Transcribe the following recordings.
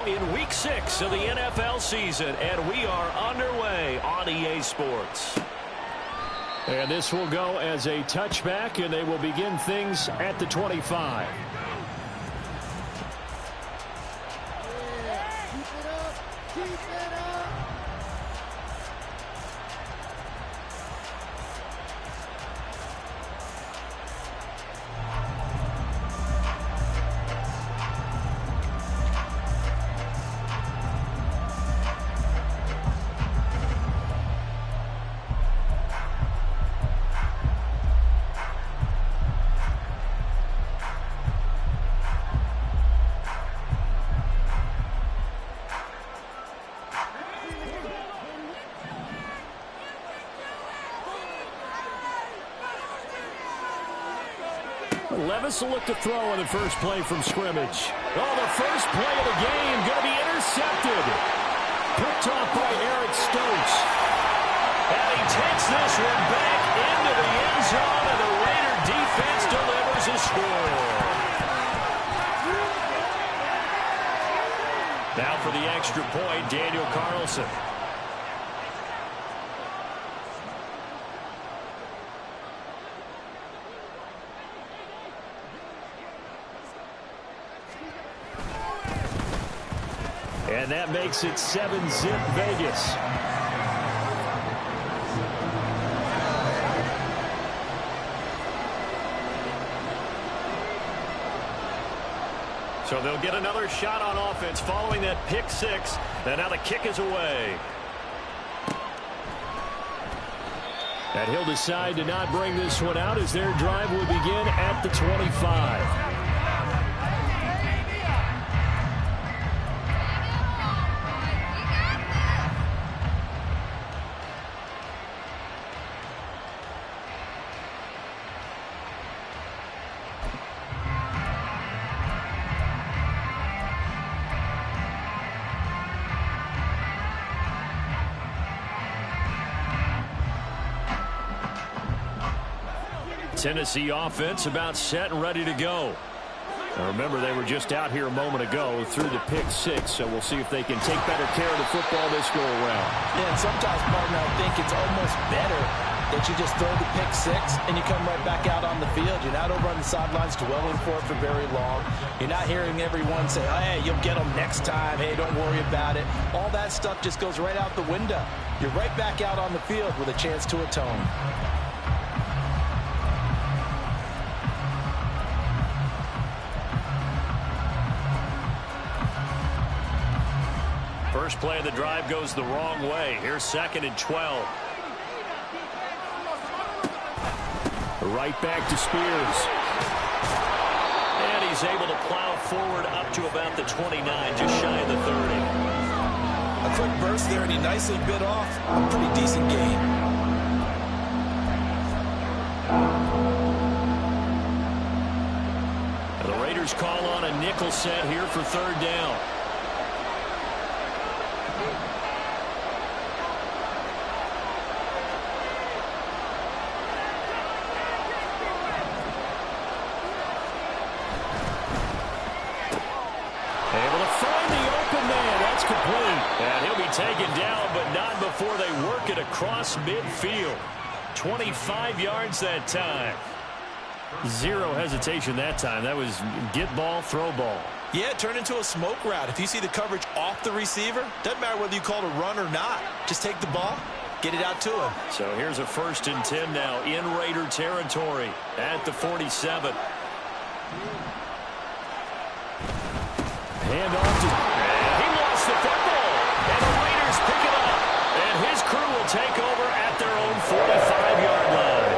In Week 6 of the NFL season, and we are underway on EA Sports. And this will go as a touchback, and they will begin things at the 25. Levis will look to throw on the first play from scrimmage. Oh, the first play of the game going to be intercepted. Picked off by Eric Stokes. And he takes this one back into the end zone, and the Raider defense delivers a score. Now for the extra point, Daniel Carlson. And that makes it 7-zip Vegas. So they'll get another shot on offense following that pick six. And now the kick is away. And he'll decide to not bring this one out as their drive will begin at the 25. Tennessee offense about set and ready to go. Now remember, they were just out here a moment ago through the pick six, so we'll see if they can take better care of the football this go around. Yeah, and sometimes, partner, I think it's almost better that you just throw the pick six and you come right back out on the field. You're not over on the sidelines dwelling for it for very long. You're not hearing everyone say, oh, hey, you'll get them next time. Hey, don't worry about it. All that stuff just goes right out the window. You're right back out on the field with a chance to atone. First play of the drive goes the wrong way. Here's 2nd and 12. Right back to Spears. And he's able to plow forward up to about the 29, just shy of the 30. A quick burst there, and he nicely bit off a pretty decent gain. The Raiders call on a nickel set here for 3rd down. And he'll be taken down, but not before they work it across midfield. 25 yards that time. Zero hesitation that time. That was get ball, throw ball. Yeah, turn into a smoke route. If you see the coverage off the receiver, doesn't matter whether you call it a run or not. Just take the ball, get it out to him. So here's a 1st and 10 now in Raider territory at the 47. Hand off to... And he lost the football. And the Raiders pick it up. And his crew will take over at their own 45-yard line.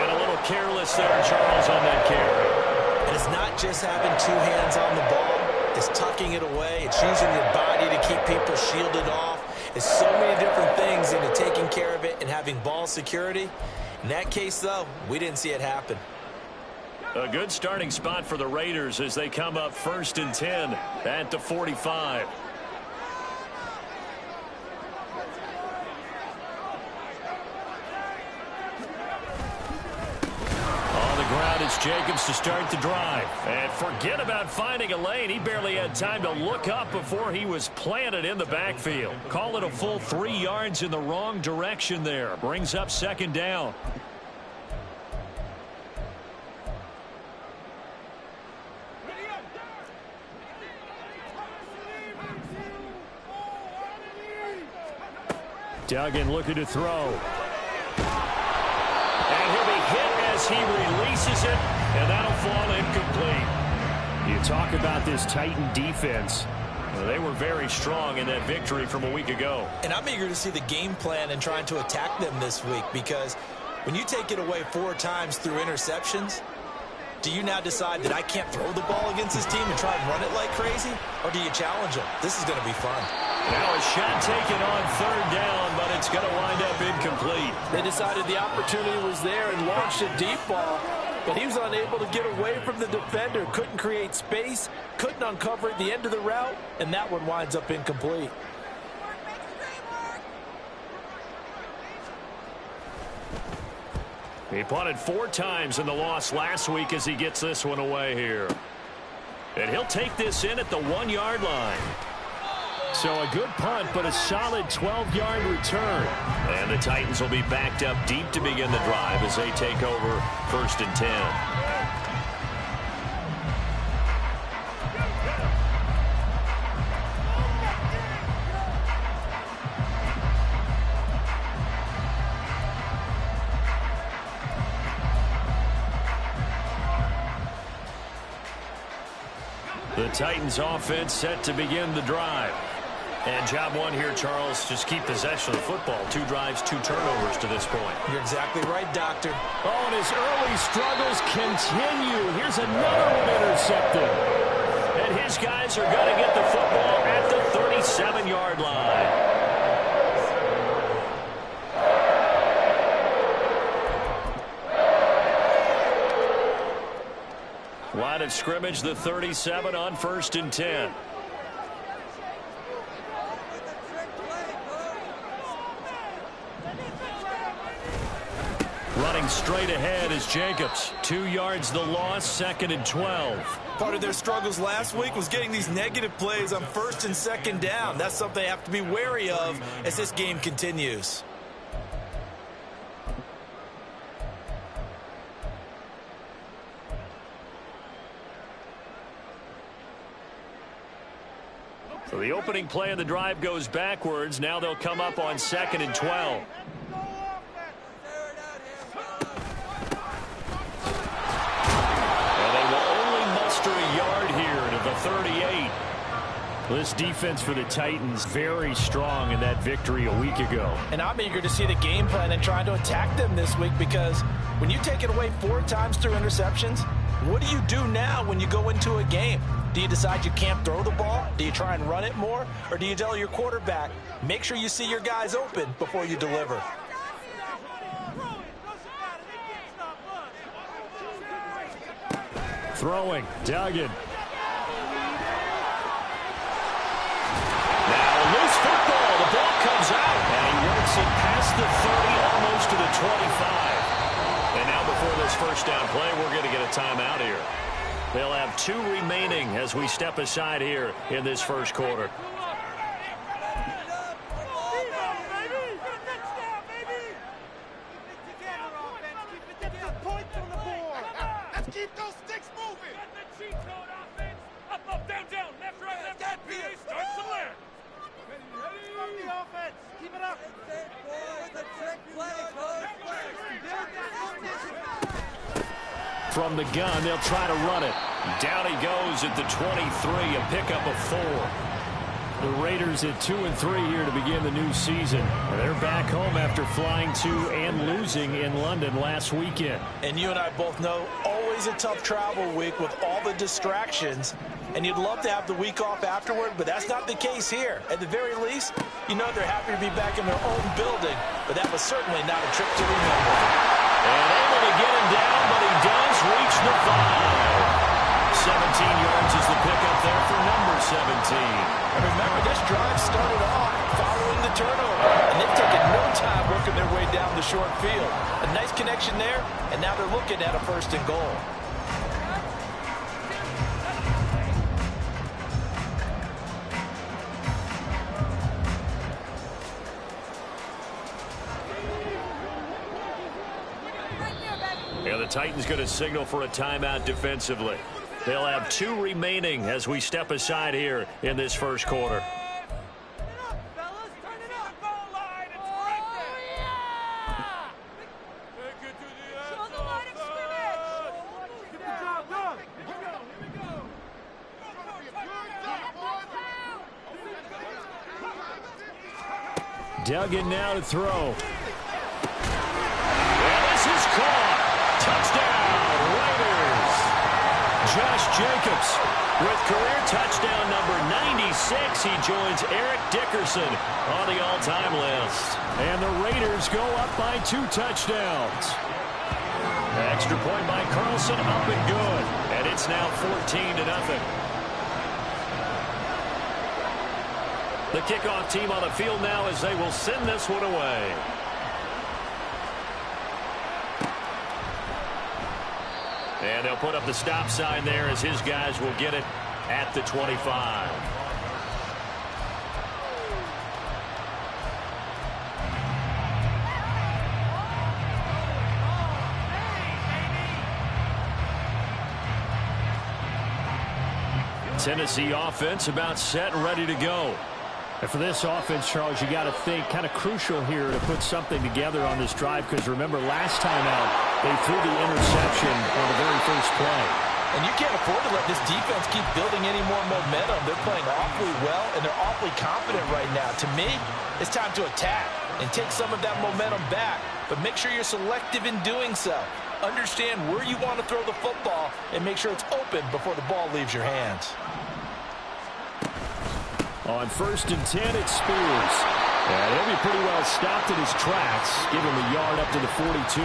And a little careless there, Charles, on that carry. And it's not just having 2 hands on the ball. It's tucking it away. It's using your body to keep people shielded off. It's so many different things into taking care of it and having ball security. In that case, though, we didn't see it happen. A good starting spot for the Raiders as they come up 1st and 10 at the 45. it's Jacobs to start the drive. And forget about finding a lane. He barely had time to look up before he was planted in the backfield. Call it a full 3 yards in the wrong direction there. Brings up second down. Duggan looking to throw. And he'll be hit as he releases it, and that'll fall incomplete. You talk about this Titan defense. Well, they were very strong in that victory from a week ago. And I'm eager to see the game plan and trying to attack them this week, because when you take it away 4 times through interceptions, do you now decide that I can't throw the ball against this team and try and run it like crazy? Or do you challenge them? This is going to be fun. Now a shot taken on third down, but it's going to wind up incomplete. They decided the opportunity was there and launched a deep ball, but he was unable to get away from the defender. Couldn't create space, couldn't uncover at the end of the route, and that one winds up incomplete. He punted 4 times in the loss last week as he gets this one away here. And he'll take this in at the 1-yard line. So a good punt, but a solid 12-yard return. And the Titans will be backed up deep to begin the drive as they take over 1st and 10. The Titans offense set to begin the drive. And job one here, Charles, just keep possession of the football. 2 drives, 2 turnovers to this point. You're exactly right, Doctor. Oh, and his early struggles continue. Here's another one intercepted. And his guys are going to get the football at the 37-yard line. Line of scrimmage, the 37 on 1st and 10. Running straight ahead is Jacobs. 2 yards the loss, 2nd and 12. Part of their struggles last week was getting these negative plays on 1st and 2nd down. That's something they have to be wary of as this game continues. So the opening play of the drive goes backwards. Now they'll come up on 2nd and 12. And they will only muster a yard here to the 38. This defense for the Titans very strong in that victory a week ago. And I'm eager to see the game plan and trying to attack them this week, because when you take it away 4 times through interceptions, what do you do now when you go into a game? Do you decide you can't throw the ball? Do you try and run it more? Or do you tell your quarterback, make sure you see your guys open before you deliver? Throwing, Duggan. Now a loose football. The ball comes out. And he works it past the 30, almost to the 25. And now before this first down play, we're going to get a timeout here. They'll have 2 remaining as we step aside here in this first quarter. Let's keep those sticks moving. Got the cheat code offense. Up, up, down, down. Left, right, left, right. PA starts to left. From the offense. Keep it up. The trick play, From the gun, they'll try to run it. Down he goes at the 23, a pickup of 4. The Raiders at 2-3 here to begin the new season. They're back home after flying to and losing in London last weekend. And you and I both know, always a tough travel week with all the distractions. And you'd love to have the week off afterward, but that's not the case here. At the very least, you know they're happy to be back in their own building, but that was certainly not a trip to remember. And able to get him down, but he does reach the 5. 17 yards is the pickup there for number 17. And remember, this drive started off following the turnover, and they've taken no time working their way down the short field. A nice connection there, and now they're looking at a 1st and goal. the Titans going to signal for a timeout defensively. They'll have 2 remaining as we step aside here in this first quarter. Duggan now to throw. And this is caught. Touchdown, Raiders. Josh Jacobs with career touchdown number 96. He joins Eric Dickerson on the all-time list. And the Raiders go up by 2 touchdowns. Extra point by Carlson, up and good. And it's now 14-0. The kickoff team on the field now as they will send this one away. And they'll put up the stop sign there as his guys will get it at the 25. Tennessee offense about set and ready to go. And for this offense, Charles, you got to think kind of crucial here to put something together on this drive, because remember last time out they threw the interception on the very first play. And you can't afford to let this defense keep building any more momentum. They're playing awfully well, and they're awfully confident right now. To me, it's time to attack and take some of that momentum back, but make sure you're selective in doing so. Understand where you want to throw the football and make sure it's open before the ball leaves your hands. On 1st and 10, it's Spears. And he'll be pretty well stopped in his tracks. Give him a yard up to the 42.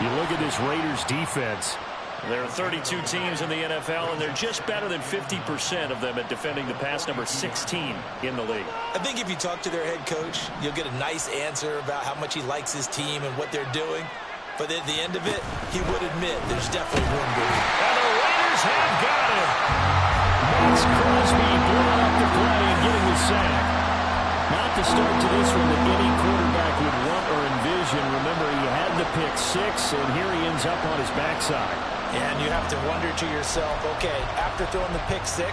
You look at this Raiders defense. There are 32 teams in the NFL, and they're just better than 50% of them at defending the pass, number 16 in the league. I think if you talk to their head coach, you'll get a nice answer about how much he likes his team and what they're doing. But at the end of it, he would admit there's definitely room to win. And the Raiders have got it. Max Crosby blowing up the play and getting the sack. Not the start to this one that any quarterback would want or envision. Remember, he had the pick 6, and here he ends up on his backside. And you have to wonder to yourself, okay, after throwing the pick 6,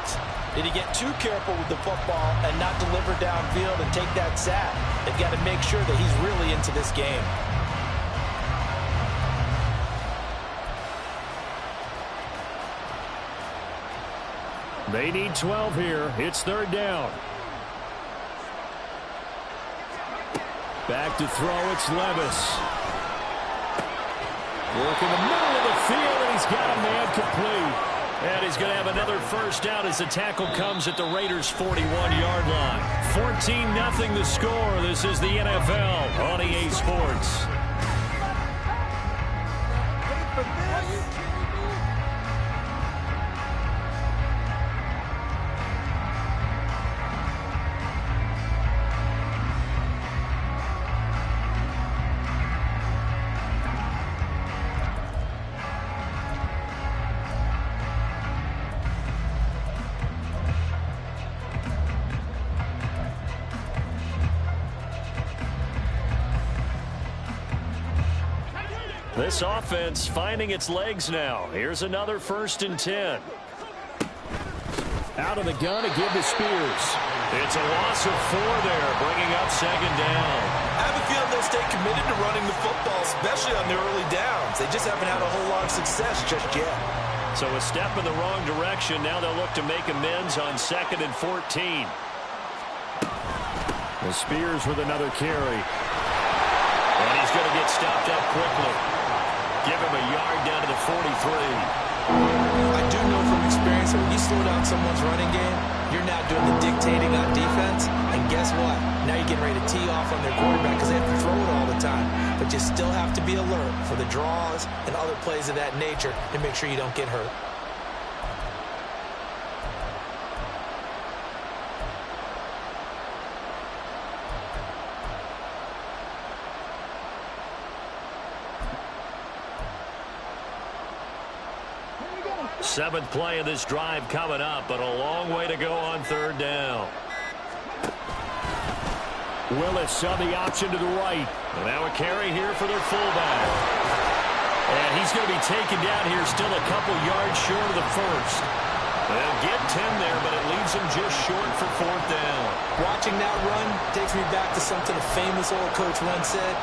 did he get too careful with the football and not deliver downfield and take that sack? They've got to make sure that he's really into this game. They need 12 here. It's 3rd down. Back to throw, it's Levis. Work in the middle of the field, and he's got a man complete. And he's going to have another first down as the tackle comes at the Raiders' 41-yard line. 14-0 the score. This is the NFL on EA Sports. This offense finding its legs now. Here's another 1st and 10. Out of the gun to give to Spears. It's a loss of 4 there, bringing up 2nd down. I have a feeling they'll stay committed to running the football, especially on their early downs. They just haven't had a whole lot of success just yet. So a step in the wrong direction. Now they'll look to make amends on 2nd and 14. The Spears with another carry. And he's going to get stopped up quickly. Give him a yard down to the 43. I do know from experience that when you slow down someone's running game, you're now doing the dictating on defense. And guess what? Now you're getting ready to tee off on their quarterback because they have to throw it all the time. But you still have to be alert for the draws and other plays of that nature and make sure you don't get hurt. Seventh play of this drive coming up, but a long way to go on 3rd down. Willis on the option to the right. And now a carry here for their fullback. And he's going to be taken down here, still a couple yards short of the first. They'll get 10 there, but it leaves him just short for fourth down. Watching that run takes me back to something a famous old coach once said.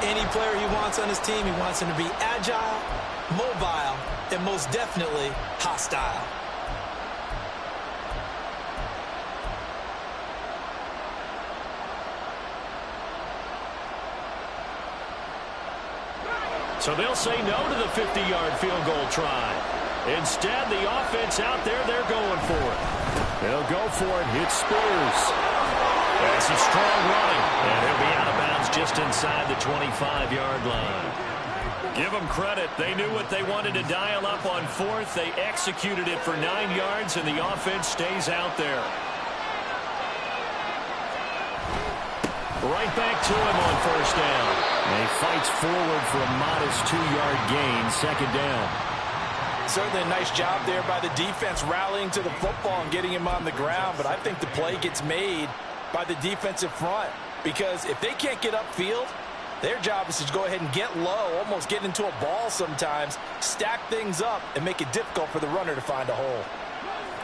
Any player he wants on his team, he wants him to be agile, mobile, and most definitely hostile. So they'll say no to the 50-yard field goal try. Instead, the offense out there, they're going for it. They'll go for it. It's Spears. That's a strong running. And he'll be out of bounds just inside the 25-yard line. Give them credit. They knew what they wanted to dial up on fourth. They executed it for 9 yards, and the offense stays out there. Right back to him on first down. And he fights forward for a modest 2-yard gain, second down. Certainly a nice job there by the defense rallying to the football and getting him on the ground, but I think the play gets made by the defensive front because if they can't get upfield, their job is to go ahead and get low, almost get into a ball sometimes, stack things up, and make it difficult for the runner to find a hole.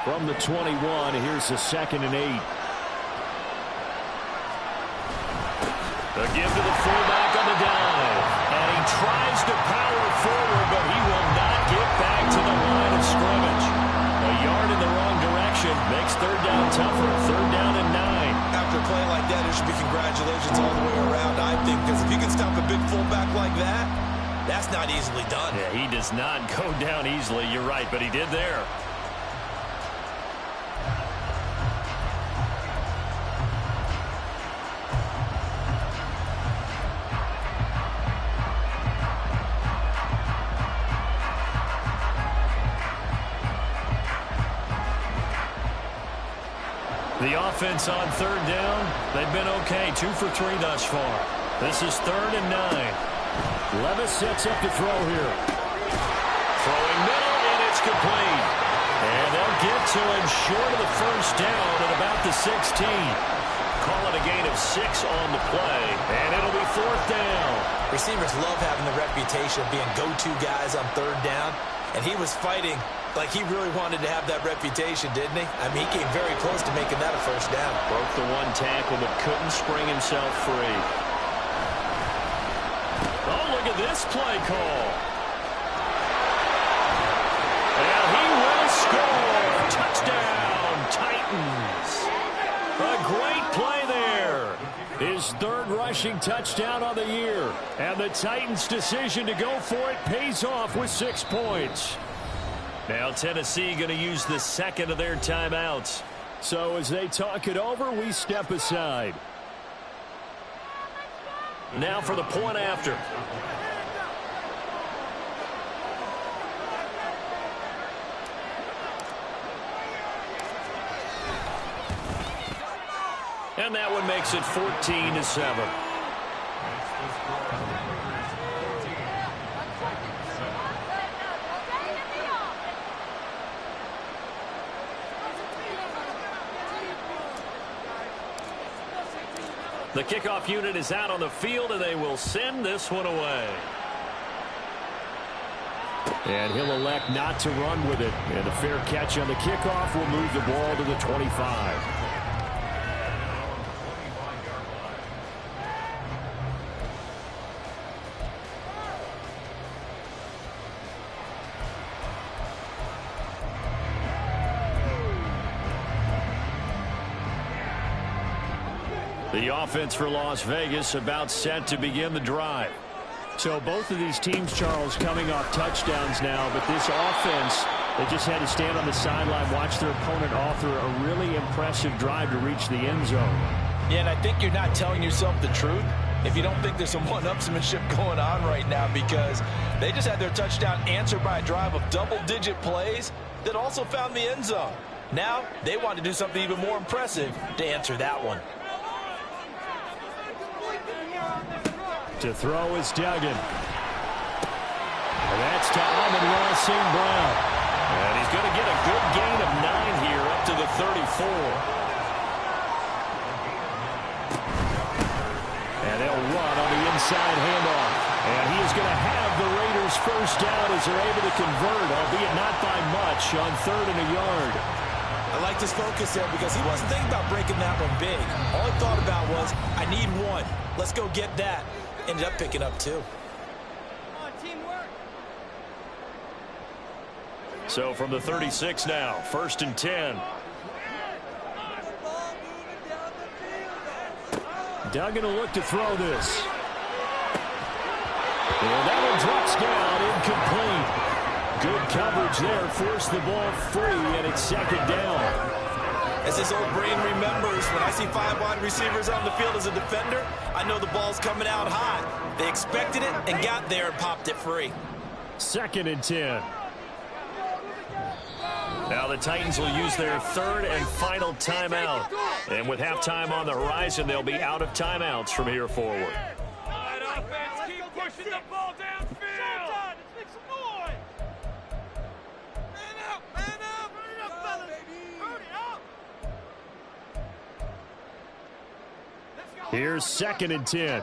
From the 21, here's the 2nd and 8. The give to the fullback on the dive. And he tries to power forward, but he will not get back to the line of scrimmage. A yard in the wrong direction makes third down tougher. Third down and 9. After a play like that, there should be congratulations all the way around, I think, because if you can stop a big fullback like that, that's not easily done. Yeah, he does not go down easily. You're right, but he did there. The offense on third down, they've been okay. 2 for 3 thus far. This is 3rd and 9. Levis sets up to throw here. Throwing middle, and it's complete. And they'll get to him short of the first down at about the 16. Call it a gain of 6 on the play, and it'll be 4th down. Receivers love having the reputation of being go-to guys on third down, and he was fighting like he really wanted to have that reputation, didn't he? I mean, he came very close to making that a first down. Broke the one tackle, but couldn't spring himself free. Oh, look at this play call. And he will score. Touchdown, Titans. A great play there. His 3rd rushing touchdown on the year. And the Titans' decision to go for it pays off with 6 points. Now Tennessee going to use the 2nd of their timeouts. So as they talk it over, we step aside. Now for the point after. And that one makes it 14-7. The kickoff unit is out on the field, and they will send this one away. And he'll elect not to run with it. And a fair catch on the kickoff will move the ball to the 25. The offense for Las Vegas about set to begin the drive. So both of these teams, Charles, coming off touchdowns now, but this offense, they just had to stand on the sideline, watch their opponent author a really impressive drive to reach the end zone. Yeah, and I think you're not telling yourself the truth if you don't think there's some one-upsmanship going on right now, because they just had their touchdown answered by a drive of double-digit plays that also found the end zone. Now they want to do something even more impressive to answer that one. To throw is Duggan. And that's to Amon-Ra St. Brown. And he's going to get a good gain of 9 here up to the 34. And they'll run on the inside handoff. And he is going to have the Raiders first down as they're able to convert, albeit not by much, on 3rd and a yard. I like this focus there because he wasn't thinking about breaking that one big. All he thought about was, I need one. Let's go get that. Ended up picking up 2. So from the 36 now, 1st and 10. Duggan will look to throw this. And that one drops down, incomplete. Good coverage there, forced the ball free, and it's 2nd down. As his old brain remembers, when I see 5 wide receivers on the field as a defender, I know the ball's coming out hot. They expected it and got there and popped it free. 2nd and 10. Now the Titans will use their 3rd and final timeout. And with halftime on the horizon, they'll be out of timeouts from here forward. Keep pushing the ball downfield. Let's make some noise. Man up, fellas. Hurry up. Let's go. Here's 2nd and 10.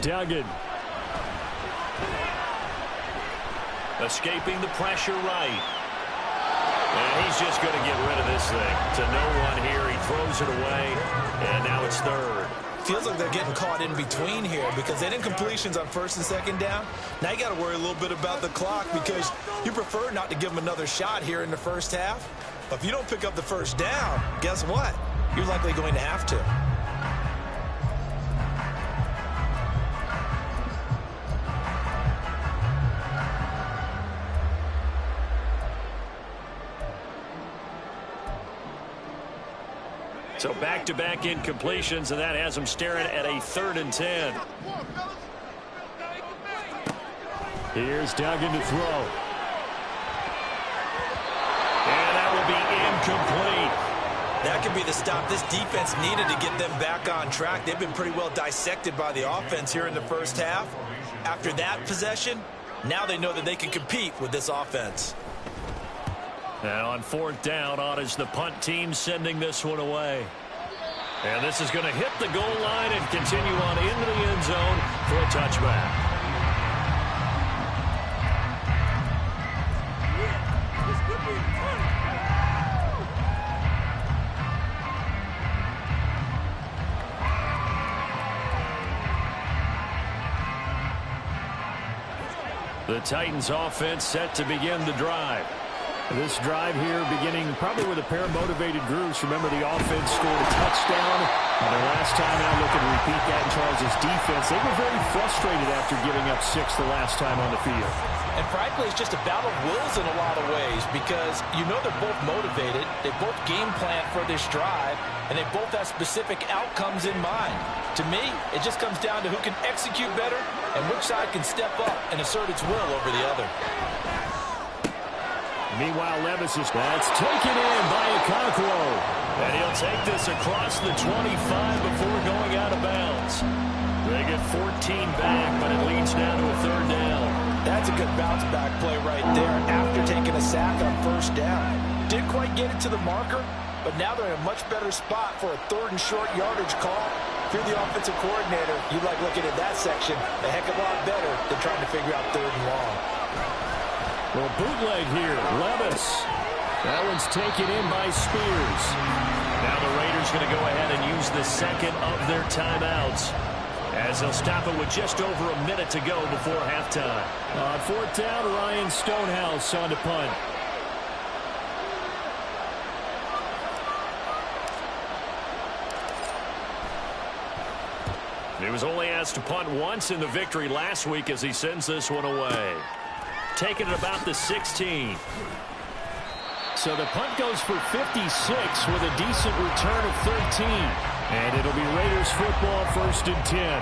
Duggan. Escaping the pressure right. And he's just going to get rid of this thing. To no one here. He throws it away. And now it's 3rd. Feels like they're getting caught in between here because they didn't completions on 1st and 2nd down. Now you got to worry a little bit about the clock because you prefer not to give them another shot here in the 1st half. But if you don't pick up the 1st down, guess what? You're likely going to have to. So back-to-back incompletions, and that has him staring at a 3rd and 10. Here's Duggan to throw. And that will be incomplete. That could be the stop this defense needed to get them back on track. They've been pretty well dissected by the offense here in the 1st half. After that possession, now they know that they can compete with this offense. And on 4th down, on is the punt team sending this one away. And this is going to hit the goal line and continue on into the end zone for a touchback. The Titans offense set to begin the drive. This drive here beginning probably with a pair of motivated groups. Remember, the offense scored a touchdown. And their last time out, looking to repeat that in Charles' defense. They were very frustrated after giving up 6 the last time on the field. And frankly, it's just a battle of wills in a lot of ways because you know they're both motivated. They both game plan for this drive, and they both have specific outcomes in mind. To me, it just comes down to who can execute better and which side can step up and assert its will over the other. Meanwhile, Levis is that's taken in by Okonkwo. And he'll take this across the 25 before going out of bounds. They get 14 back, but it leads down to a 3rd down. That's a good bounce-back play right there after taking a sack on 1st down. Didn't quite get it to the marker, but now they're in a much better spot for a 3rd and short yardage call. If you're the offensive coordinator, you like looking at that section a heck of a lot better than trying to figure out 3rd and long. Well, bootleg here. Levis. That one's taken in by Spears. Now the Raiders going to go ahead and use the 2nd of their timeouts, as they'll stop it with just over a minute to go before halftime. On 4th down, Ryan Stonehouse on to punt. He was only asked to punt once in the victory last week as he sends this one away. Taking it about the 16. So the punt goes for 56 with a decent return of 13. And it'll be Raiders football, 1st and 10.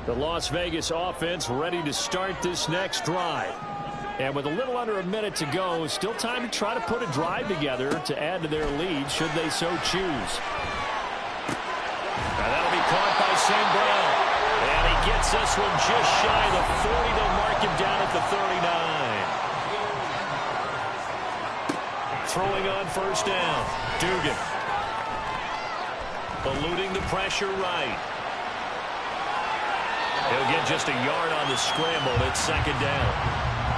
The Las Vegas offense ready to start this next drive. And with a little under a minute to go, still time to try to put a drive together to add to their lead should they so choose. Now that'll be caught by St. Brown. And he gets this one just shy of the 40. They'll mark him down at the 39. Throwing on first down. Dugan. Eluding the pressure right. He'll get just a yard on the scramble. It's second down.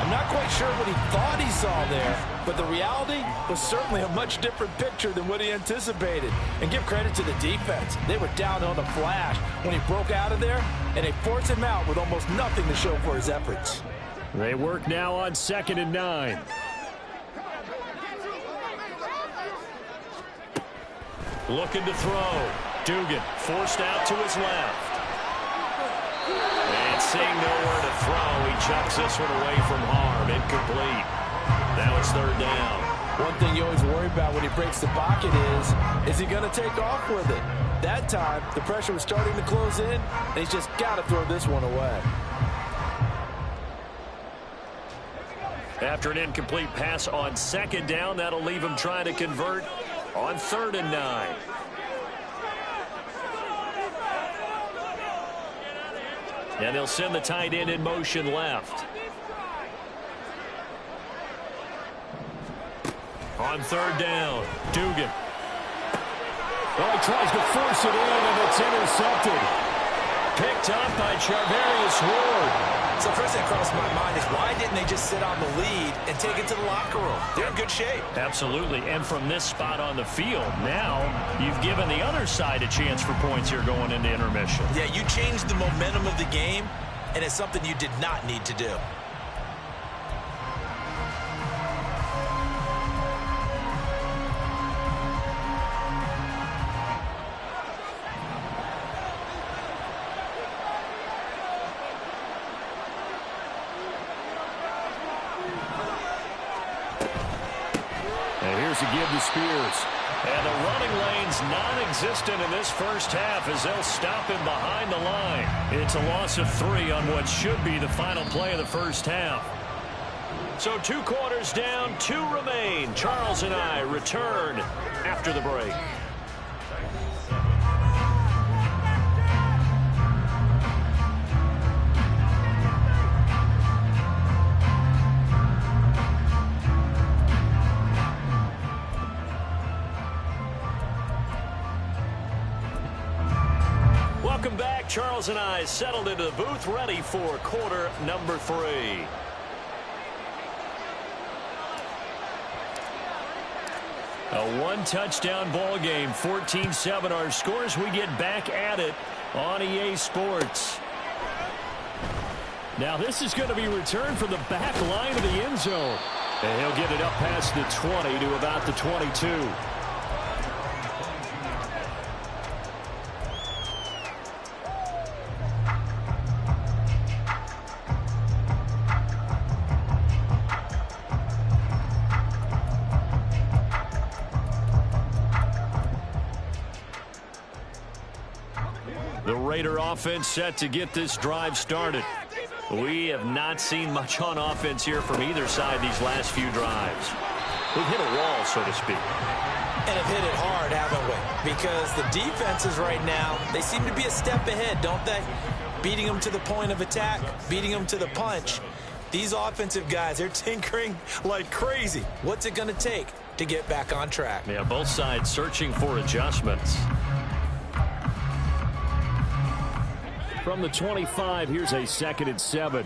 I'm not quite sure what he thought he saw there, but the reality was certainly a much different picture than what he anticipated. And give credit to the defense. They were down on the flash when he broke out of there, and they forced him out with almost nothing to show for his efforts. They work now on 2nd and 9. Looking to throw. Dugan forced out to his left. And seeing nowhere to throw, he chucks this one away from harm. Incomplete. Now it's third down. One thing you always worry about when he breaks the pocket is he going to take off with it? That time, the pressure was starting to close in, and he's just got to throw this one away. After an incomplete pass on 2nd down, that'll leave him trying to convert on 3rd and 9. And they'll send the tight end in motion left. On 3rd down, Dugan. Well, he tries to force it in, and it's intercepted. Picked up by Charvarius Ward. So first thing that crossed my mind is why didn't they just sit on the lead and take it to the locker room? They're in good shape. Absolutely. And from this spot on the field, now you've given the other side a chance for points here going into intermission. Yeah, you changed the momentum of the game, and it's something you did not need to do. To give to Spears. And the running lane's non-existent in this first half as they'll stop him behind the line. It's a loss of 3 on what should be the final play of the first half. So 2 quarters down, 2 remain. Charles and I return after the break. Welcome back. Charles and I settled into the booth, ready for quarter number 3. A 1-touchdown ball game, 14-7 our scores. We get back at it on EA Sports. Now this is going to be returned from the back line of the end zone. And he'll get it up past the 20 to about the 22. The Raider offense set to get this drive started. We have not seen much on offense here from either side these last few drives. We've hit a wall, so to speak. And have hit it hard, haven't we? Because the defenses right now, they seem to be a step ahead, don't they? Beating them to the point of attack, beating them to the punch. These offensive guys, they're tinkering like crazy. What's it going to take to get back on track? Yeah, both sides searching for adjustments. From the 25, here's a 2nd and 7.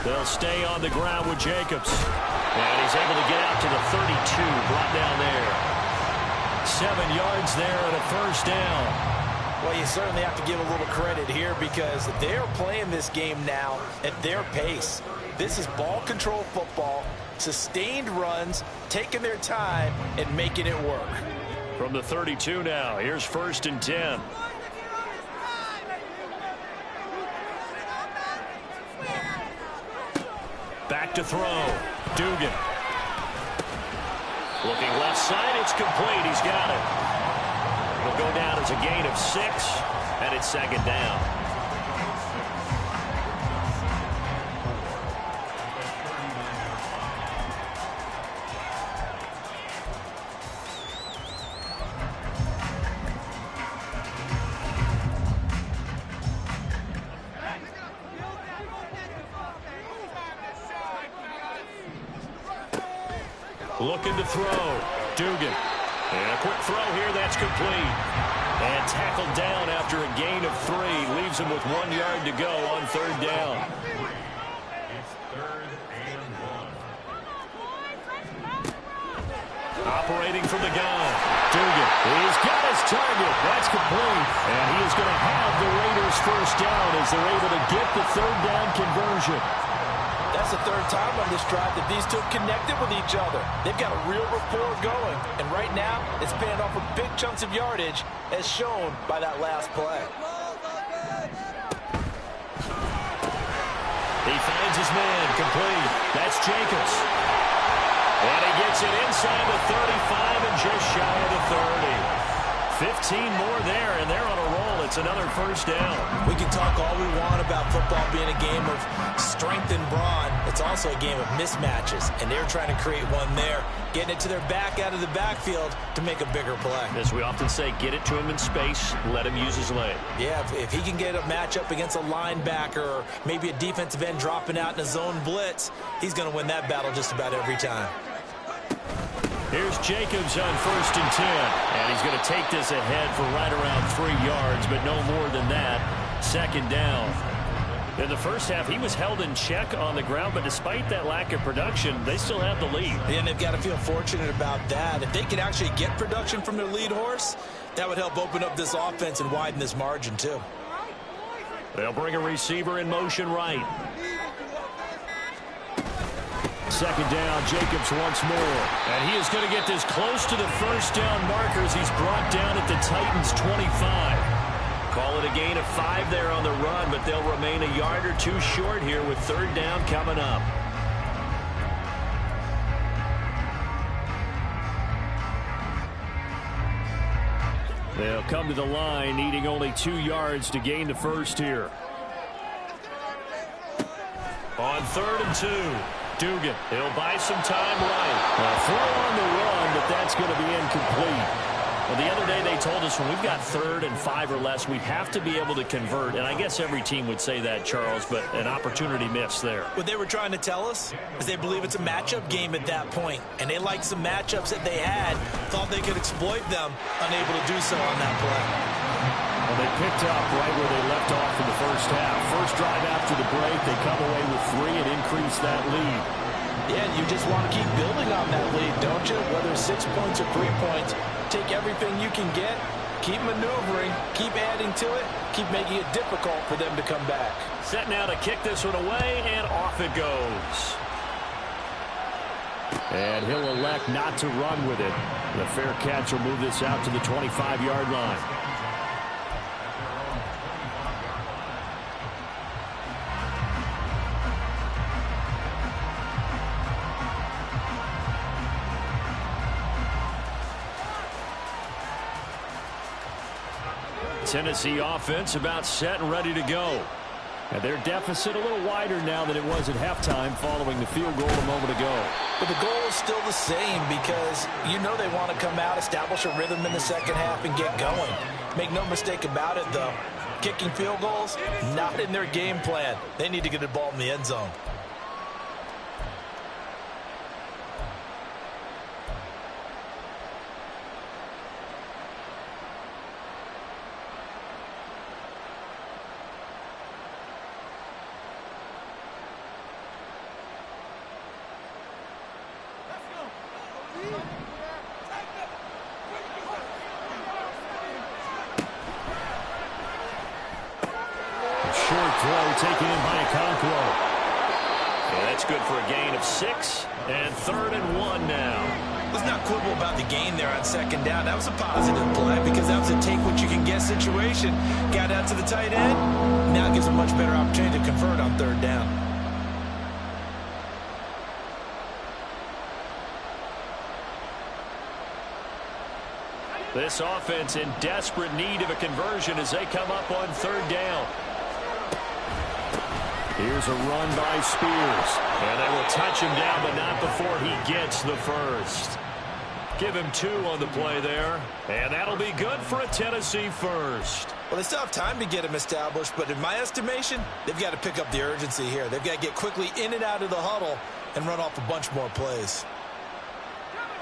They'll stay on the ground with Jacobs. And he's able to get out to the 32, brought down there. 7 yards there and a first down. Well, you certainly have to give a little credit here because they're playing this game now at their pace. This is ball control football, sustained runs, taking their time and making it work. From the 32 now, here's 1st and 10. Back to throw. Dugan. Looking left side, it's complete. He's got it. It'll go down as a gain of 6, and it's second down. Looking to throw. Dugan. And a quick throw here. That's complete. And tackled down after a gain of 3. Leaves him with 1 yard to go on third down. Operating from the gun. Dugan. He's got his target. That's complete. And he is going to have the Raiders first down as they're able to get the third down conversion. That's the third time on this drive that these two have connected with each other. They've got a real rapport going. And right now, it's paying off with big chunks of yardage, as shown by that last play. He finds his man. Complete. That's Jacobs. And he gets it inside the 35 and just shy of the 30. 15 more there, and they're on a roll. It's another first down. We can talk all we want about football being a game of strength and brawn. It's also a game of mismatches, and they're trying to create one there, getting it to their back out of the backfield to make a bigger play. As we often say, get it to him in space, let him use his leg. Yeah, if he can get a matchup against a linebacker or maybe a defensive end dropping out in a zone blitz, he's going to win that battle just about every time. Here's Jacobs on 1st and 10. And he's going to take this ahead for right around 3 yards, but no more than that. Second down. In the first half, he was held in check on the ground, but despite that lack of production, they still have the lead. And they've got to feel fortunate about that. If they can actually get production from their lead horse, that would help open up this offense and widen this margin too. They'll bring a receiver in motion right. Second down, Jacobs once more. And he is going to get this close to the first down markers. He's brought down at the Titans' 25. Call it a gain of 5 there on the run, but they'll remain a yard or 2 short here with third down coming up. They'll come to the line, needing only 2 yards to gain the first here. On 3rd and 2. Dugan. He'll buy some time right. A throw on the run, but that's going to be incomplete. Well, the other day they told us when we've got 3rd and 5 or less, we have to be able to convert. And I guess every team would say that, Charles, but an opportunity missed there. What they were trying to tell us is they believe it's a matchup game at that point. And they liked some matchups that they had, thought they could exploit them, unable to do so on that play. Well, they picked up right where they left off in the first half. First drive after the break, they come away with 3 and increase that lead. Yeah, you just want to keep building on that lead, don't you? Whether it's 6 points or 3 points, take everything you can get, keep maneuvering, keep adding to it, keep making it difficult for them to come back. Set now to kick this one away, and off it goes. And he'll elect not to run with it. The fair catch will move this out to the 25-yard line. Tennessee offense about set and ready to go. And their deficit a little wider now than it was at halftime following the field goal a moment ago. But the goal is still the same because you know they want to come out, establish a rhythm in the second half, and get going. Make no mistake about it, though. Kicking field goals, not in their game plan. They need to get the ball in the end zone. Short throw taken in by Okonkwo. Yeah, that's good for a gain of 6, and 3rd and 1 now. Let's not quibble about the gain there on second down. That was a positive play because that was a take-what-you-can-get situation. Got out to the tight end. Now it gives a much better opportunity to convert on third down. This offense in desperate need of a conversion as they come up on third down. Here's a run by Spears. And they will touch him down, but not before he gets the first. Give him 2 on the play there. And that'll be good for a Tennessee first. Well, they still have time to get him established, but in my estimation, they've got to pick up the urgency here. They've got to get quickly in and out of the huddle and run off a bunch more plays.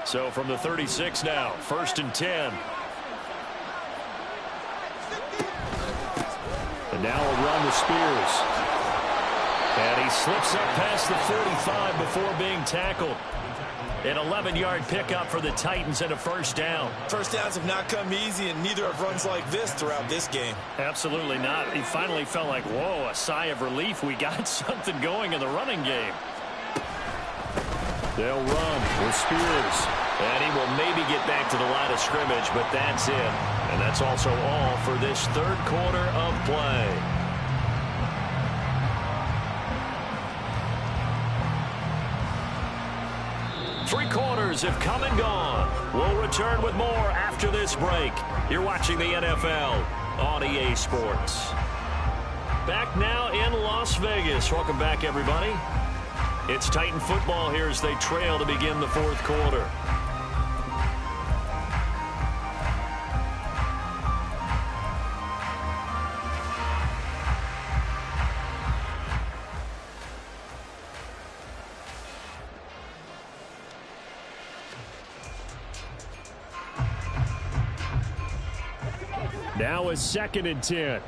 So from the 36 now, 1st and 10. And now a run to Spears. And he slips up past the 45 before being tackled. An 11-yard pickup for the Titans and a first down. First downs have not come easy, and neither have runs like this throughout this game. Absolutely not. He finally felt like, whoa, a sigh of relief. We got something going in the running game. They'll run with Spears. And he will maybe get back to the line of scrimmage, but that's it. And that's also all for this third quarter of play. Three quarters have come and gone. We'll return with more after this break. You're watching the NFL on EA Sports. Back now in Las Vegas. Welcome back, everybody. It's Titan football here as they trail to begin the fourth quarter. Now is 2nd and 10.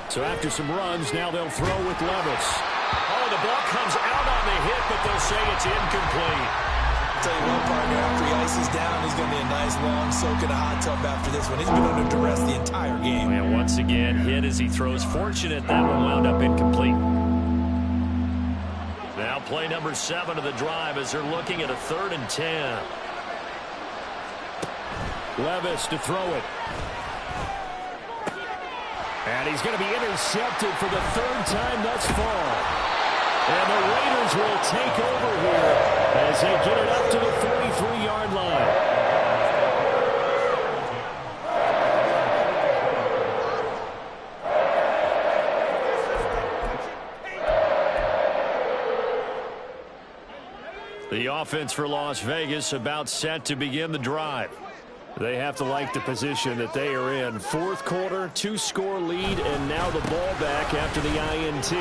So after some runs, now they'll throw with Levis. Oh, the ball comes out on the hit, but they'll say it's incomplete. I'll tell you what, partner, after he ices down, he's going to be a nice long soak in a hot tub after this one. He's been under duress the entire game. And once again, hit as he throws. Fortunate that one wound up incomplete. Now play number 7 of the drive as they're looking at a 3rd and 10. Levis to throw it. And he's going to be intercepted for the 3rd time thus far. And the Raiders will take over here as they get it up to the 43-yard line. The offense for Las Vegas about set to begin the drive. They have to like the position that they are in. Fourth quarter, 2-score lead, and now the ball back after the INT.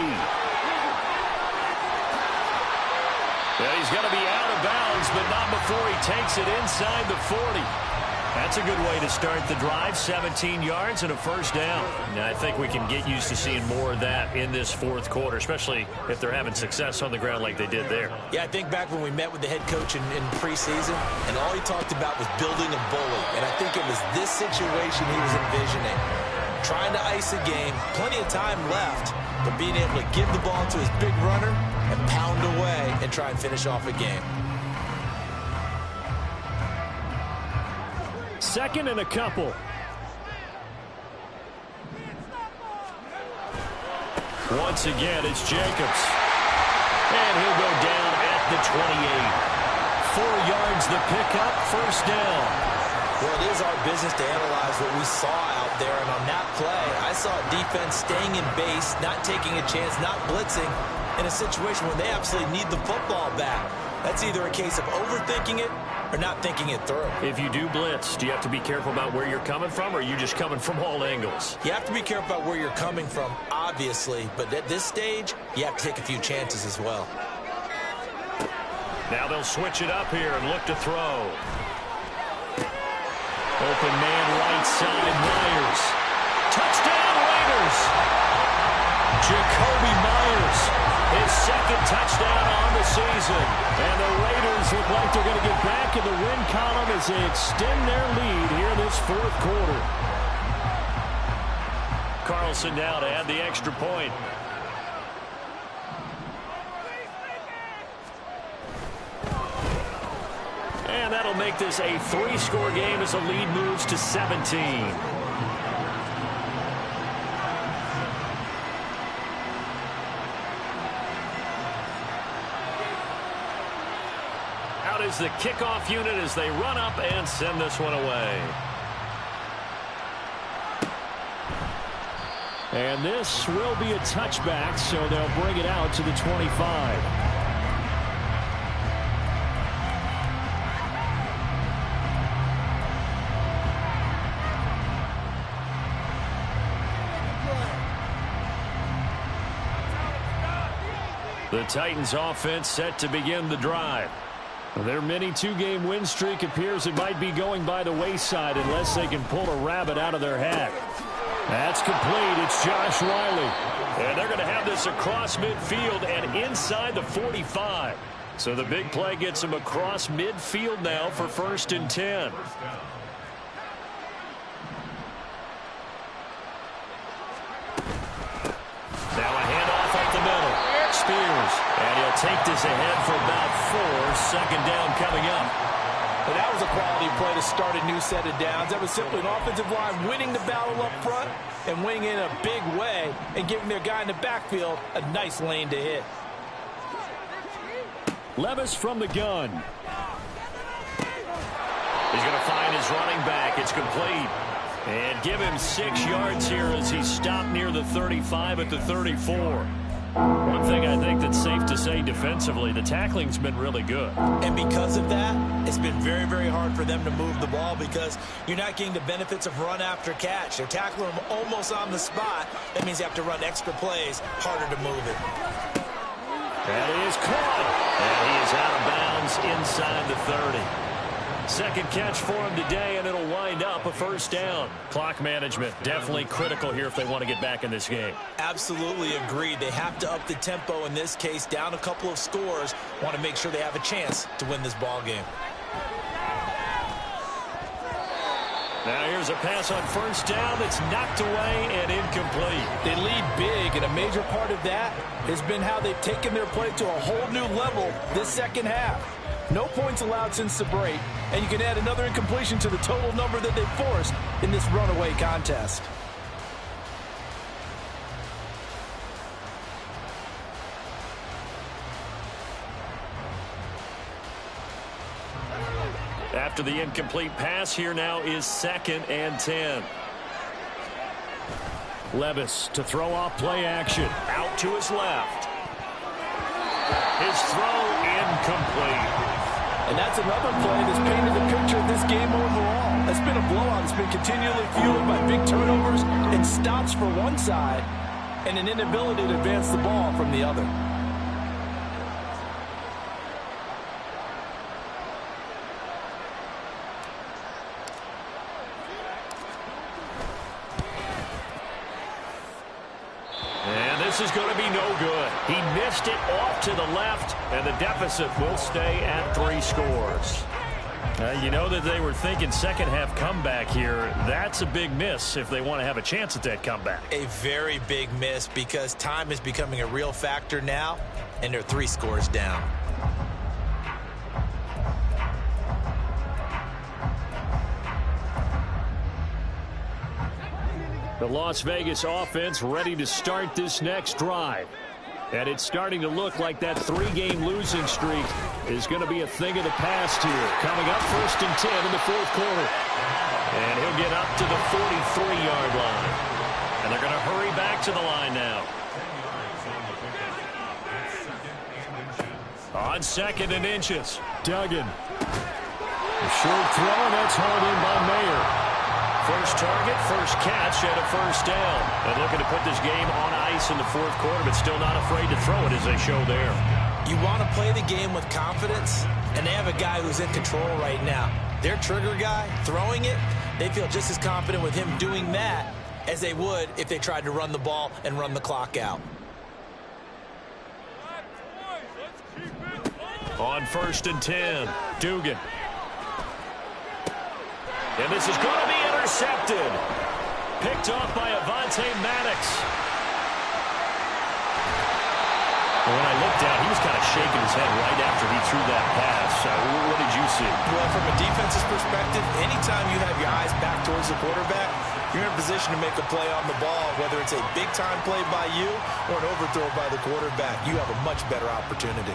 Yeah, he's going to be out of bounds, but not before he takes it inside the 40. That's a good way to start the drive. 17 yards and a first down. Now, I think we can get used to seeing more of that in this fourth quarter, especially if they're having success on the ground like they did there. Yeah, I think back when we met with the head coach in preseason, and all he talked about was building a bully. And I think it was this situation he was envisioning. Trying to ice a game, plenty of time left, but being able to give the ball to his big runner and pound away and try and finish off a game. 2nd and a couple. Once again, it's Jacobs. And he'll go down at the 28. 4 yards the pickup, first down. Well, it is our business to analyze what we saw out there, and on that play, I saw defense staying in base, not taking a chance, not blitzing, in a situation where they absolutely need the football back. That's either a case of overthinking it or not thinking it through. If you do blitz, do you have to be careful about where you're coming from, or are you just coming from all angles? You have to be careful about where you're coming from, obviously, but at this stage, you have to take a few chances as well. Now they'll switch it up here and look to throw. Open man right side, Myers. Touchdown, Raiders! Jacoby Myers, his 2nd touchdown on the season. And the Raiders look like they're going to get back in the win column as they extend their lead here in this fourth quarter. Carlson now to add the extra point. And that'll make this a 3-score game as the lead moves to 17. out as the kickoff unit as they run up and send this one away. And this will be a touchback, so they'll bring it out to the 25. The Titans offense set to begin the drive. Their mini two-game win streak appears it might be going by the wayside unless they can pull a rabbit out of their hat. That's complete. It's Josh Whyle. And they're going to have this across midfield and inside the 45. So the big play gets them across midfield now for 1st and 10. Now a handoff up the middle. Spears. And he'll take this ahead for about 4. 2nd down coming up. And that was a quality play to start a new set of downs. That was simply an offensive line winning the battle up front and winning in a big way and giving their guy in the backfield a nice lane to hit. Levis from the gun. He's going to find his running back. It's complete. And give him 6 yards here as he's stopped near the 35 at the 34. One thing I think that's safe to say defensively, the tackling's been really good. And because of that, it's been very, very hard for them to move the ball because you're not getting the benefits of run after catch. They're tackling them almost on the spot. That means you have to run extra plays, harder to move it. That is caught. And he is out of bounds inside the 30. Second catch for him today, and it'll wind up a 1st down. Clock management definitely critical here if they want to get back in this game. Absolutely agreed. They have to up the tempo in this case, down a couple of scores. Want to make sure they have a chance to win this ball game. Now here's a pass on 1st down that's knocked away and incomplete. They lead big, and a major part of that has been how they've taken their play to a whole new level this second half. No points allowed since the break, and you can add another incompletion to the total number that they forced in this runaway contest. After the incomplete pass, here now is 2nd and 10. Levis to throw off play action. Out to his left. His throw incomplete. And that's another play that's painted the picture of this game overall. It's been a blowout. It's been continually fueled by big turnovers and stops for one side and an inability to advance the ball from the other. This is going to be no good. He missed it off to the left, and the deficit will stay at 3 scores. You know that they were thinking second half comeback here. That's a big miss if they want to have a chance at that comeback. A very big miss because time is becoming a real factor now, and they're 3 scores down. The Las Vegas offense ready to start this next drive. And it's starting to look like that 3-game losing streak is going to be a thing of the past here. Coming up 1st and 10 in the 4th quarter. And he'll get up to the 43-yard line. And they're going to hurry back to the line now. On 2nd and inches. Duggan. A short throw, and that's hauled in by Mayer. First target, first catch, and a 1st down. And looking to put this game on ice in the 4th quarter, but still not afraid to throw it as they show there. You want to play the game with confidence, and they have a guy who's in control right now. Their trigger guy, throwing it, they feel just as confident with him doing that as they would if they tried to run the ball and run the clock out. On 1st and 10, Dugan. And this is going to be intercepted. Picked off by Avonte Maddox. And when I looked down, he was kind of shaking his head right after he threw that pass. What did you see? Well, from a defense's perspective, anytime you have your eyes back towards the quarterback, you're in a position to make a play on the ball, whether it's a big-time play by you or an overthrow by the quarterback. You have a much better opportunity.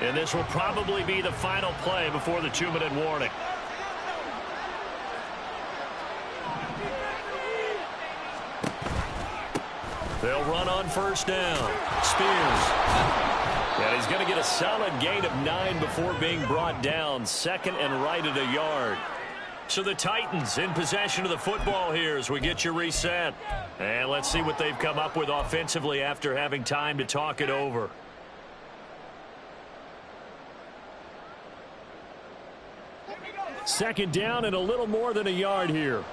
And this will probably be the final play before the 2-minute warning. They'll run on first down. Spears. And he's going to get a solid gain of 9 before being brought down. Second and right at a yard. So the Titans in possession of the football here as we get you reset. And let's see what they've come up with offensively after having time to talk it over. Second down and a little more than a yard here.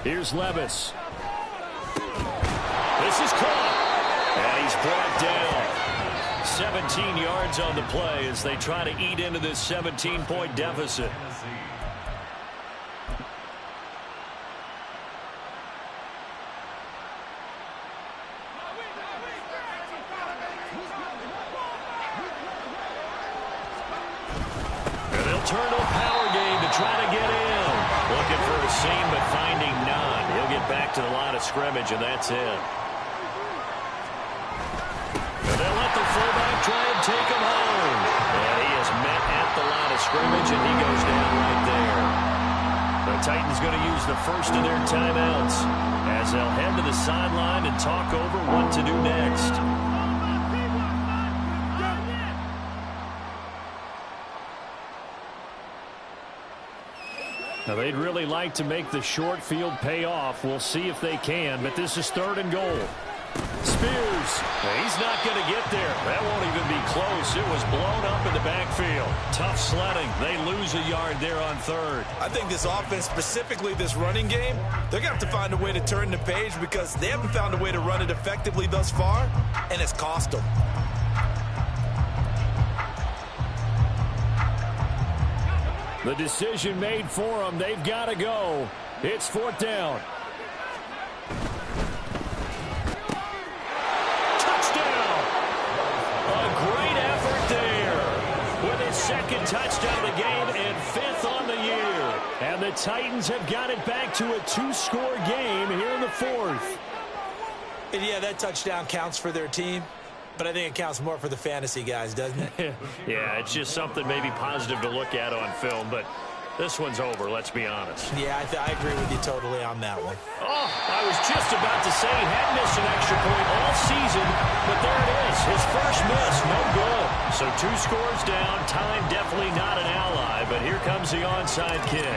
Here's Levis. This is caught. And he's brought down. 17 yards on the play as they try to eat into this 17-point deficit. And they'll turn to a power game to try to get in. Looking for a seam, but finding none. He'll get back to the line of scrimmage, and that's it. And they'll let the fullback try and take him home. And he is met at the line of scrimmage, and he goes down right there. The Titans going to use the first of their timeouts as they'll head to the sideline and talk over what to do next. Now, they'd really like to make the short field pay off. We'll see if they can, but this is 3rd and goal. Spears. He's not going to get there. That won't even be close. It was blown up in the backfield. Tough sledding. They lose a yard there on 3rd. I think this offense, specifically this running game, they're going to have to find a way to turn the page because they haven't found a way to run it effectively thus far, and it's cost them. The decision made for them. They've got to go. It's 4th down. Touchdown! A great effort there. With his 2nd touchdown of the game and 5th on the year. And the Titans have got it back to a 2-score game here in the 4th. And yeah, that touchdown counts for their team. But I think it counts more for the fantasy guys, doesn't it? Yeah, it's just something maybe positive to look at on film, but this one's over, let's be honest. Yeah, I agree with you totally on that one. Oh, I was just about to say he had missed an extra point all season, but there it is, his first miss, no good. So 2 scores down, time definitely not an ally, but here comes the onside kick.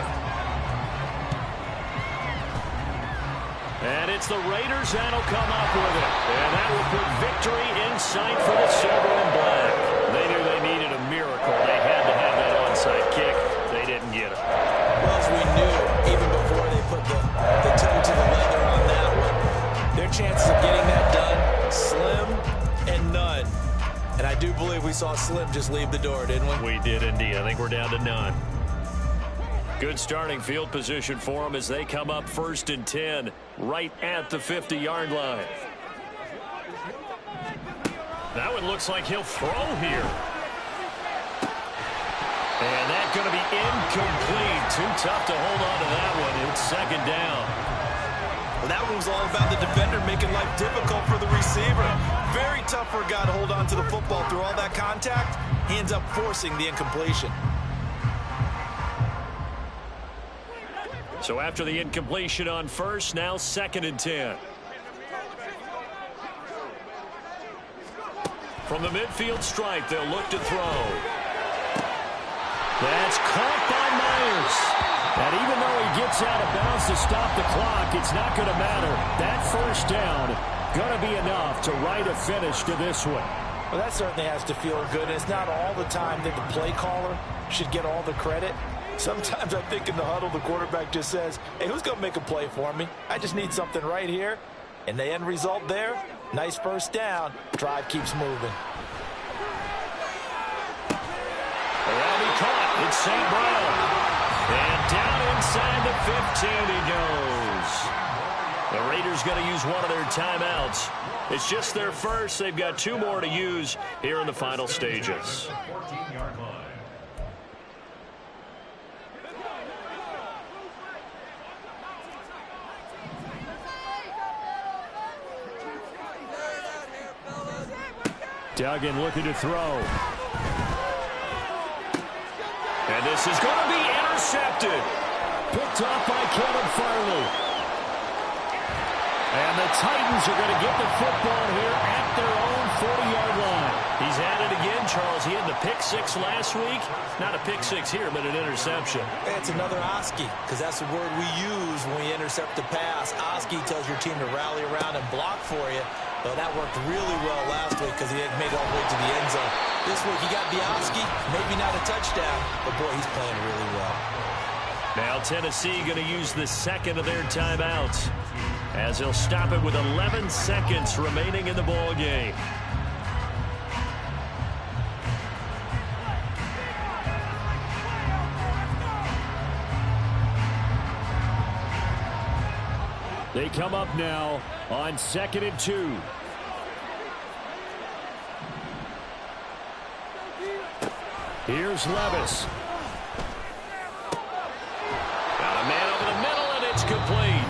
And it's the Raiders that'll come up with it. And that will put victory in sight for the silver and black. They knew they needed a miracle. They had to have that onside kick. They didn't get it. Well, as we knew, even before they put the toe to the leather on that one, their chances of getting that done, slim and none. And I do believe we saw Slim just leave the door, didn't we? We did indeed. I think we're down to none. Good starting field position for them as they come up 1st and 10 right at the 50-yard line. That one looks like he'll throw here. And that's going to be incomplete. Too tough to hold on to that one. It's 2nd down. Well, that one was all about the defender making life difficult for the receiver. Very tough for a guy to hold on to the football through all that contact. He ends up forcing the incompletion. So after the incompletion on 1st, now 2nd and 10. From the midfield stripe, they'll look to throw. That's caught by Myers. And even though he gets out of bounds to stop the clock, it's not going to matter. That 1st down going to be enough to write a finish to this one. Well, that certainly has to feel good. It's not all the time that the play caller should get all the credit. Sometimes I think in the huddle, the quarterback just says, hey, who's going to make a play for me? I just need something right here. And the end result there, nice 1st down. Drive keeps moving. That'll be caught. It's St. Brown. And down inside the 15 he goes. The Raiders going to use one of their timeouts. It's just their first. They've got 2 more to use here in the final stages. Duggan looking to throw. And this is going to be intercepted. Picked off by Kevin Farley. And the Titans are going to get the football here at their own 40-yard line. He's at it again, Charles. He had the pick six last week. Not a pick six here, but an interception. It's another Oski, because that's the word we use when we intercept a pass. Oski tells your team to rally around and block for you. Well, that worked really well last week because he had made it all the way to the end zone. This week he got the Oski, maybe not a touchdown, but boy, he's playing really well. Now Tennessee going to use the second of their timeouts as they'll stop it with 11 seconds remaining in the ball game. They come up now on 2nd and 2. Here's Levis. Got a man over the middle, and it's complete.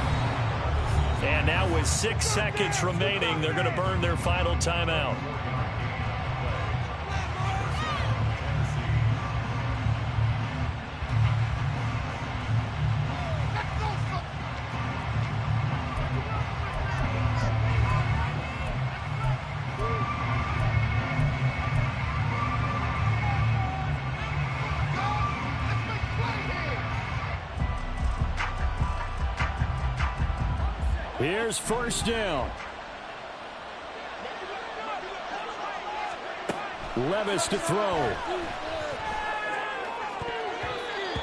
And now with 6 seconds remaining, they're going to burn their final timeout. Here's first down. Levis to throw.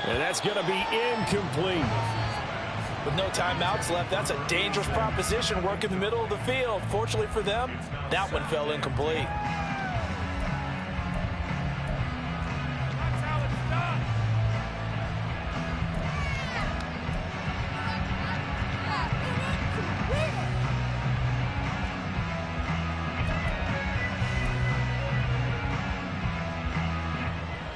And that's going to be incomplete. With no timeouts left, that's a dangerous proposition. Work in the middle of the field. Fortunately for them, that one fell incomplete.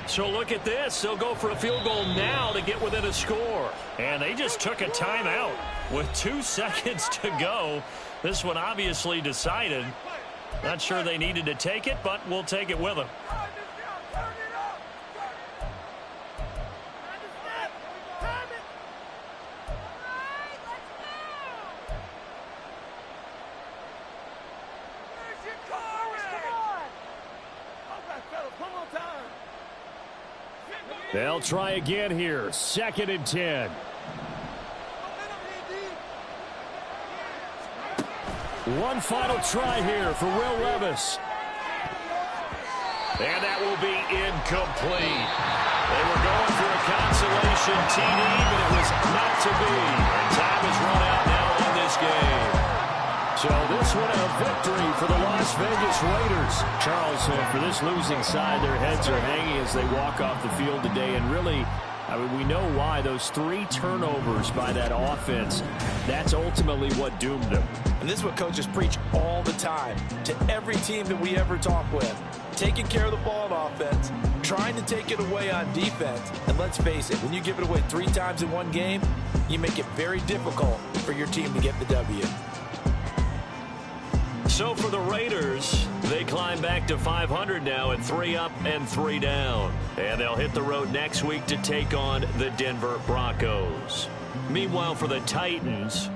So look at this. They'll go for a field goal now to get within a score. And they just took a timeout with 2 seconds to go. This one obviously decided. Not sure they needed to take it, but we'll take it with them. They'll try again here. 2nd and 10. One final try here for Will Levis. And that will be incomplete. They were going for a consolation TD, but it was not to be. And time has run out now on this game. So this one a victory for the Las Vegas Raiders. Charles, for this losing side, their heads are hanging as they walk off the field today. And really, I mean, we know why. Those 3 turnovers by that offense, that's ultimately what doomed them. And this is what coaches preach all the time to every team that we ever talk with. Taking care of the ball on offense, trying to take it away on defense. And let's face it, when you give it away 3 times in one game, you make it very difficult for your team to get the W. So for the Raiders, they climb back to 500 now at 3 up and 3 down. And they'll hit the road next week to take on the Denver Broncos. Meanwhile, for the Titans,